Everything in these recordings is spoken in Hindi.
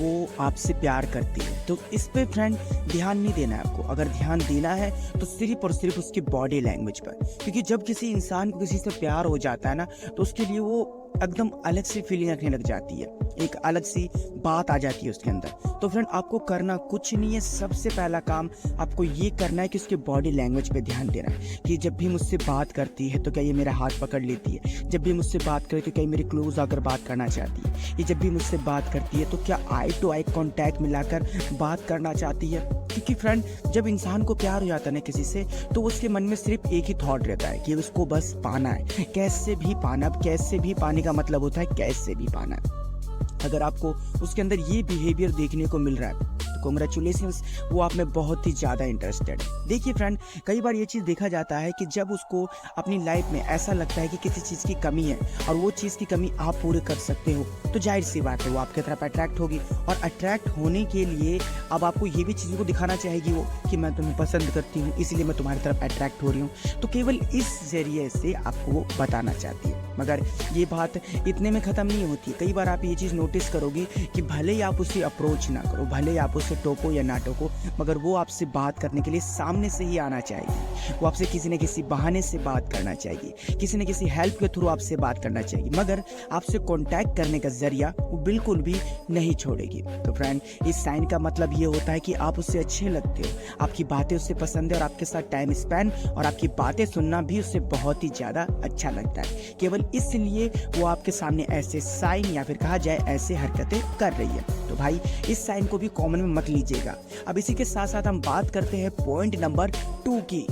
वो आपसे प्यार करती है। तो इस पे फ्रेंड ध्यान नहीं देना है आपको। अगर ध्यान देना है तो सिर्फ और सिर्फ उसकी बॉडी लैंग्वेज पर, क्योंकि जब किसी इंसान को किसी से प्यार हो जाता है ना, तो उसके लिए वो एकदम अलग सी फीलिंग रखने लग जाती है, एक अलग सी बात आ जाती है उसके अंदर। तो फ्रेंड आपको करना कुछ नहीं है, सबसे पहला काम आपको ये करना है कि उसके बॉडी लैंग्वेज पे ध्यान देना है कि जब भी मुझसे बात करती है तो क्या ये मेरा हाथ पकड़ लेती है, जब भी मुझसे बात करे तो क्या ये मेरे क्लोज आकर बात करना चाहती है, ये जब भी मुझसे बात करती है तो क्या आई टू आई कॉन्टैक्ट मिलाकर बात करना चाहती है। क्योंकि फ्रेंड जब इंसान को प्यार हो जाता है ना किसी से, तो उसके मन में सिर्फ एक ही थॉट रहता है कि उसको बस पाना है, कैसे भी पाना। अब कैसे भी पाने का मतलब होता है कैसे भी पाना है। अगर आपको उसके अंदर ये बिहेवियर देखने को मिल रहा है तो कॉन्ग्रेचुलेशंस, वो आप में बहुत ही ज़्यादा इंटरेस्टेड है। देखिए फ्रेंड, कई बार ये चीज़ देखा जाता है कि जब उसको अपनी लाइफ में ऐसा लगता है कि किसी चीज़ की कमी है और वो चीज़ की कमी आप पूरी कर सकते हो, तो जाहिर सी बात है वो आपकी तरफ अट्रैक्ट होगी। और अट्रैक्ट होने के लिए अब आपको ये भी चीज़ों को दिखाना चाहेगी वो कि मैं तुम्हें पसंद करती हूँ, इसलिए मैं तुम्हारी तरफ अट्रैक्ट हो रही हूँ। तो केवल इस जरिए से आपको वो बताना चाहती है। मगर ये बात इतने में ख़त्म नहीं होती। कई बार आप ये चीज़ नोटिस करोगे कि भले ही आप उसे अप्रोच ना करो, भले ही आप उसे टोको या ना टोको, मगर वो आपसे बात करने के लिए सामने से ही आना चाहेगी। वो आपसे किसी न किसी बहाने से बात करना चाहेगी, किसी न किसी हेल्प के थ्रू आपसे बात करना चाहेगी, मगर आपसे कांटेक्ट करने का जरिया वो बिल्कुल भी नहीं छोड़ेगी। तो फ्रेंड, इस साइन का मतलब ये होता है कि आप उससे अच्छे लगते हो, आपकी बातें उससे पसंद है और आपके साथ टाइम स्पेंड और आपकी बातें सुनना भी उससे बहुत ही ज़्यादा अच्छा लगता है। केवल इसलिए वो आपके सामने ऐसे साइन या फिर कहा जाए ऐसे हरकतें कर रही है। तो भाई इस साइन को भी कॉमन में मत लीजिएगा। अब इसी के साथ साथ हम बात करते हैं पॉइंट नंबर 2 की।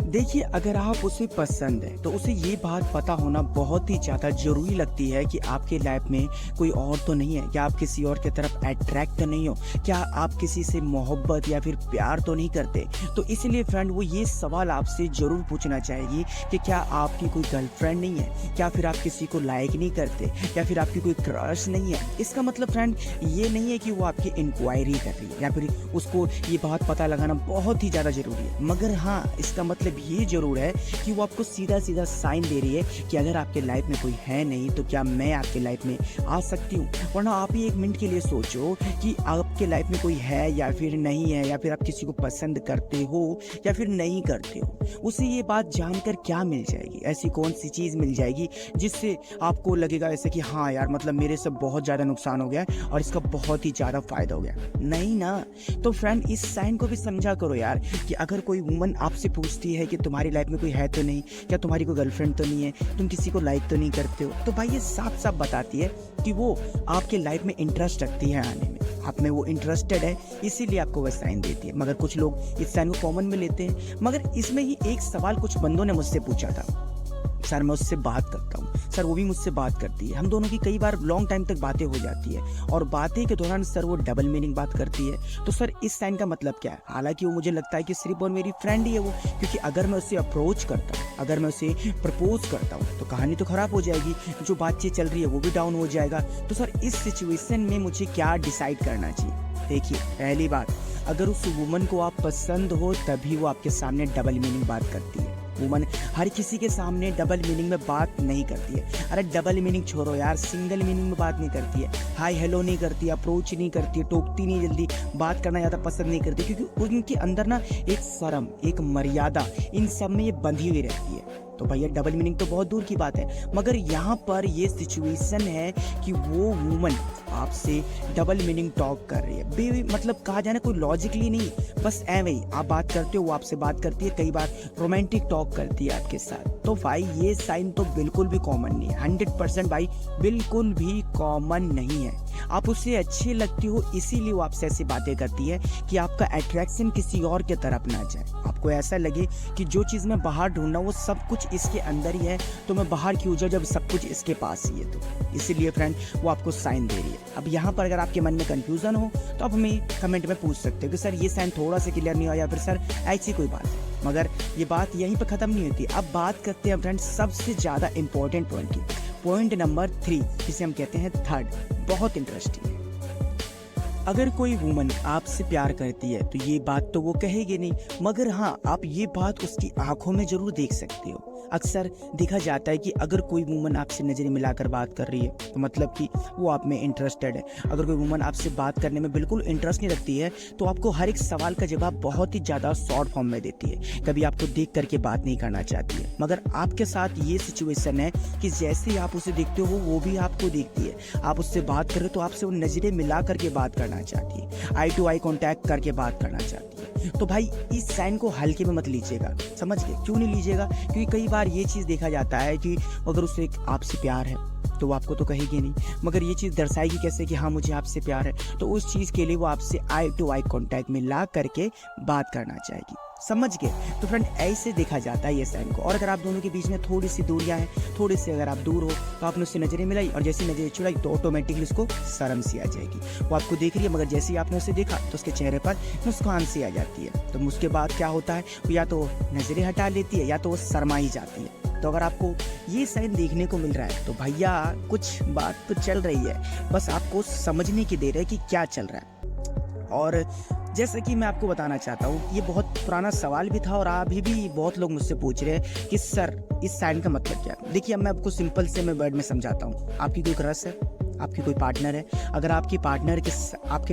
देखिए, अगर आप उसे पसंद है तो उसे ये बात पता होना बहुत ही ज़्यादा ज़रूरी लगती है कि आपके लाइफ में कोई और तो नहीं है, क्या आप किसी और की तरफ अट्रैक्ट तो नहीं हो, क्या आप किसी से मोहब्बत या फिर प्यार तो नहीं करते। तो इसलिए फ्रेंड वो ये सवाल आपसे ज़रूर पूछना चाहेगी कि क्या आपकी कोई गर्लफ्रेंड नहीं है, क्या फिर आप किसी को लाइक नहीं करते, या फिर आपकी कोई क्रश नहीं है। इसका मतलब फ्रेंड ये नहीं है कि वो आपकी इंक्वायरी कर रही है या फिर उसको ये बात पता लगाना बहुत ही ज़्यादा ज़रूरी है। मगर हाँ, इसका मतलब ये जरूर है कि वो आपको सीधा सीधा साइन दे रही है कि अगर आपके लाइफ में कोई है नहीं तो क्या मैं आपके लाइफ में आ सकती हूँ। वरना आप ही एक मिनट के लिए सोचो कि आपके लाइफ में कोई है या फिर नहीं है, या फिर आप किसी को पसंद करते हो या फिर नहीं करते हो। उसे ये बात जानकर क्या मिल जाएगी, ऐसी कौन सी चीज़ मिल जाएगी जिससे आपको लगेगा ऐसे कि हाँ यार, मतलब मेरे से बहुत ज़्यादा नुकसान हो गया और इसका बहुत ही ज़्यादा फायदा हो गया। नहीं ना। तो फ्रेंड इस साइन को भी समझा करो यार कि अगर कोई वुमन आपसे पूछती है कि तुम्हारी लाइफ में कोई है तो नहीं, क्या तुम्हारी कोई गर्लफ्रेंड तो नहीं है, तुम किसी को लाइक तो नहीं करते हो, तो भाई ये साफ साफ बताती है कि वो आपके लाइफ में इंटरेस्ट रखती है आने में, आप में वो इंटरेस्टेड है, इसीलिए आपको वह साइन देती है। मगर कुछ लोग इस साइन को कॉमन में लेते हैं। मगर इसमें ही एक सवाल कुछ बंदों ने मुझसे पूछा था, सर मैं उससे बात करता हूँ, सर वो भी मुझसे बात करती है, हम दोनों की कई बार लॉन्ग टाइम तक बातें हो जाती है और बातें के दौरान सर वो डबल मीनिंग बात करती है। तो सर इस साइन का मतलब क्या है। हालांकि वो मुझे लगता है कि सिर्फ और मेरी फ्रेंड ही है वो, क्योंकि अगर मैं उसे अप्रोच करता हूँ, अगर मैं उसे प्रपोज करता हूँ तो कहानी तो खराब हो जाएगी, जो बातचीत चल रही है वो भी डाउन हो जाएगा। तो सर इस सिचुएशन में मुझे क्या डिसाइड करना चाहिए। देखिए, पहली बात, अगर उस वुमन को आप पसंद हो तभी वो आपके सामने डबल मीनिंग बात करती है। वुमन हर किसी के सामने डबल मीनिंग में बात नहीं करती है। अरे डबल मीनिंग छोड़ो यार, सिंगल मीनिंग में बात नहीं करती है। हाय हेलो नहीं करती, अप्रोच नहीं करती, टोकती नहीं, जल्दी बात करना ज़्यादा पसंद नहीं करती, क्योंकि उनके अंदर ना एक शर्म, एक मर्यादा, इन सब में ये बंधी हुई रहती है। तो भैया डबल मीनिंग तो बहुत दूर की बात है, मगर यहाँ पर ये सिचुएशन है कि वो वुमन आपसे डबल मीनिंग टॉक कर रही है। मतलब कहा जाए ना, कोई लॉजिकली नहीं, बस ऐवे ही आप बात करते हो, वो आपसे बात करती है, कई बार रोमांटिक टॉक करती है आपके साथ। तो भाई ये साइन तो बिल्कुल भी कॉमन नहीं है, 100% भाई बिल्कुल भी कॉमन नहीं है। आप उससे अच्छे लगती हो, इसीलिए वो आपसे ऐसी बातें करती है कि आपका अट्रैक्शन किसी और के तरफ ना जाए, आपको ऐसा लगे कि जो चीज़ मैं बाहर ढूंढना वो सब कुछ इसके अंदर ही है, तो मैं बाहर क्यों जाऊँ जब सब कुछ इसके पास ही है। तो इसीलिए फ्रेंड वो आपको साइन दे रही है। अब यहाँ पर अगर आपके मन में कंफ्यूजन हो तो आप हमें कमेंट में पूछ सकते हो कि सर ये साइन थोड़ा सा क्लियर नहीं हुआ, या फिर सर ऐसी कोई बात है। मगर ये बात यहीं पर ख़त्म नहीं होती। अब बात करते हैं फ्रेंड सबसे ज़्यादा इंपॉर्टेंट पॉइंट की, पॉइंट नंबर 3, जिसे हम कहते हैं थर्ड। बहुत इंटरेस्टिंग है। अगर कोई वुमन आपसे प्यार करती है तो ये बात तो वो कहेगी नहीं, मगर हाँ आप ये बात उसकी आंखों में जरूर देख सकते हो। अक्सर देखा जाता है कि अगर कोई वुमन आपसे नज़रें मिलाकर बात कर रही है तो मतलब कि वो आप में इंटरेस्टेड है। अगर कोई वुमन आपसे बात करने में बिल्कुल इंटरेस्ट नहीं रखती है तो आपको हर एक सवाल का जवाब बहुत ही ज़्यादा शॉर्ट फॉर्म में देती है, कभी आपको देख करके बात नहीं करना चाहती है। मगर आपके साथ ये सिचुएशन है कि जैसे ही आप उसे देखते हो वो भी आपको देखती है, आप उससे बात कर रहे हो तो आपसे वो नज़रें मिला करके बात करना चाहती है, आई टू आई कॉन्टैक्ट करके बात करना चाहती है। तो भाई इस साइन को हल्के में मत लीजिएगा, समझ गए? क्यों नहीं लीजिएगा? क्योंकि कई बार ये चीज़ देखा जाता है कि अगर उसे आपसे प्यार है तो वो आपको तो कहेगी नहीं, मगर ये चीज़ दर्शाएगी कैसे कि हाँ मुझे आपसे प्यार है, तो उस चीज़ के लिए वो आपसे आई टू आई कॉन्टैक्ट में ला करके बात करना चाहेगी, समझ गए? तो फ्रेंड ऐसे देखा जाता है ये साइन को। और अगर आप दोनों के बीच में थोड़ी सी दूरियां हैं, थोड़ी सी अगर आप दूर हो तो आपने उससे नज़रें मिलाई और जैसे नज़रें चुराई तो ऑटोमेटिकली उसको शर्म सी आ जाएगी। वो आपको देख रही है मगर जैसे ही आपने उसे देखा तो उसके चेहरे पर मुस्कान सी आ जाती है। तो उसके बाद क्या होता है, वो या तो नज़रें हटा लेती है या तो वो शर्मा ही जाती है। तो अगर आपको ये साइन देखने को मिल रहा है तो भैया कुछ बात तो चल रही है, बस आपको समझने की देर है कि क्या चल रहा है। और जैसे कि मैं आपको बताना चाहता हूँ, ये बहुत पुराना सवाल भी था और अभी भी बहुत लोग मुझसे पूछ रहे हैं कि सर इस साइन का मतलब क्या है। देखिए अब मैं आपको सिंपल से मैं वर्ड में समझाता हूँ। आपकी कोई क्रश है, आपकी कोई पार्टनर है, अगर आपके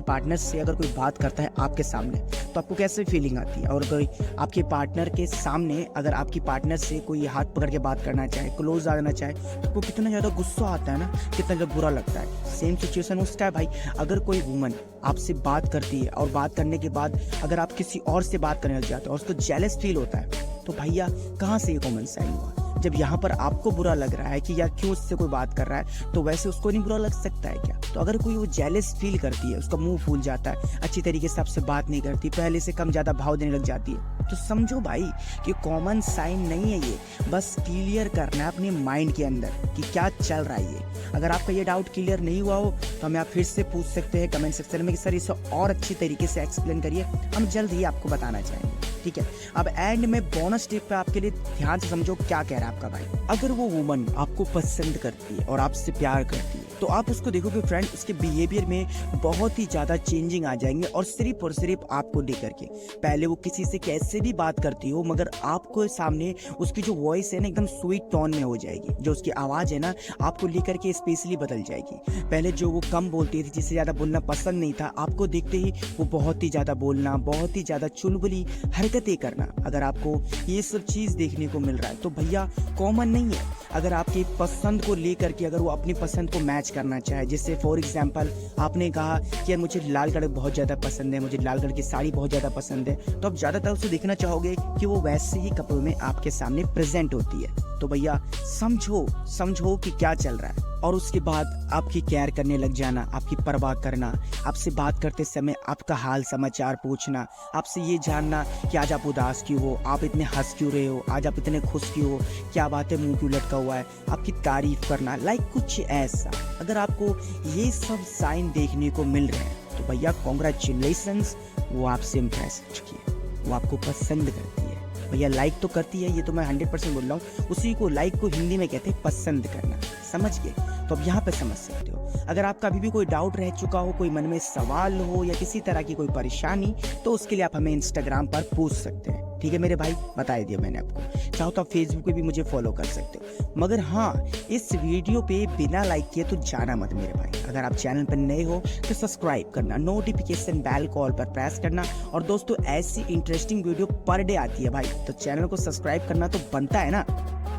पार्टनर से अगर कोई बात करता है आपके सामने तो आपको कैसे फीलिंग आती है? और कोई आपके पार्टनर के सामने अगर आपकी पार्टनर से कोई हाथ पकड़ के बात करना चाहे, क्लोज आना चाहे तो आपको कितना ज़्यादा गुस्सा आता है ना, कितना ज़्यादा बुरा लगता है। सेम सिचुएशन उसका है भाई। अगर कोई वुमन आपसे बात करती है और बात करने के बाद अगर आप किसी और से बात करने लग जाते हो और उसको जेलस फील होता है तो भैया कहाँ से ये कॉमन साइन हुआ? जब यहाँ पर आपको बुरा लग रहा है कि यार क्यों उससे कोई बात कर रहा है तो वैसे उसको नहीं बुरा लग सकता है क्या? तो अगर कोई वो जेलस फील करती है, उसका मुंह फूल जाता है, अच्छी तरीके से आपसे बात नहीं करती, पहले से कम ज़्यादा भाव देने लग जाती है, तो समझो भाई कि कॉमन साइन नहीं है ये। बस क्लियर करना है अपने माइंड के अंदर कि क्या चल रहा है ये। अगर आपका ये डाउट क्लियर नहीं हुआ हो तो हमें आप फिर से पूछ सकते हैं कमेंट सेक्शन में कि सर इसे और अच्छी तरीके से एक्सप्लेन करिए, हम जल्द ही आपको बताना चाहेंगे, ठीक है? अब एंड में बोनस टिप पे आपके लिए ध्यान से समझो क्या कह रहा है आपका भाई। अगर वो वुमन आपको पसंद करती है और आपसे प्यार करती है तो आप उसको देखोगे फ्रेंड, उसके बिहेवियर में बहुत ही ज़्यादा चेंजिंग आ जाएंगे और सिर्फ आपको लेकर के। पहले वो किसी से कैसे भी बात करती हो मगर आपको सामने उसकी जो वॉइस है ना एकदम स्वीट टोन में हो जाएगी, जो उसकी आवाज़ है ना आपको लेकर के स्पेशली बदल जाएगी। पहले जो वो कम बोलती थी, जिससे ज़्यादा बोलना पसंद नहीं था, आपको देखते ही वो बहुत ही ज़्यादा बोलना, बहुत ही ज़्यादा चुलबुली हरकतें करना। अगर आपको ये सब चीज़ देखने को मिल रहा है तो भैया कॉमन नहीं है। अगर आपकी पसंद को लेकर के अगर वो अपनी पसंद को मैच करना चाहे, जैसे फॉर एग्जांपल आपने कहा कि यार मुझे लाल कलर बहुत ज़्यादा पसंद है, मुझे लाल कलर की साड़ी बहुत ज़्यादा पसंद है, तो आप ज़्यादातर उसे देखना चाहोगे कि वो वैसे ही कपड़ों में आपके सामने प्रेजेंट होती है। तो भैया समझो कि क्या चल रहा है और उसके बाद आपकी केयर करने लग जाना, आपकी परवाह करना, आपसे बात करते समय आपका हाल समाचार पूछना, आपसे ये जानना कि आज आप उदास क्यों हो, आप इतने हंस क्यों रहे हो, आज आप इतने खुश क्यों हो, क्या बात है, मुंह क्यों लटका हुआ है, आपकी तारीफ करना, लाइक कुछ ऐसा। अगर आपको ये सब साइन देखने को मिल रहे हैं तो भैया कॉन्ग्रेचुलेशंस, वो आपसे इम्प्रेस हो चुकी है, वो आपको पसंद करती है। भैया लाइक तो करती है, ये तो मैं 100% बोल रहा हूँ। उसी को लाइक को हिंदी में कहते हैं पसंद करना, समझ गए? तो अब यहाँ पे समझ सकते हो। अगर आपका अभी भी कोई डाउट रह चुका हो, कोई मन में सवाल हो या किसी तरह की कोई परेशानी, तो उसके लिए आप हमें इंस्टाग्राम पर पूछ सकते हैं, ठीक है मेरे भाई? बता दिया मैंने आपको। चाहो तो आप फेसबुक पे भी मुझे फॉलो कर सकते हो, मगर हाँ इस वीडियो पे बिना लाइक किए तो जाना मत मेरे भाई। अगर आप चैनल पर नए हो तो सब्सक्राइब करना, नोटिफिकेशन बेल कॉल पर प्रेस करना। और दोस्तों ऐसी इंटरेस्टिंग वीडियो पर डे आती है भाई, तो चैनल को सब्सक्राइब करना तो बनता है ना,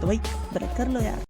तो भाई कर लो यार।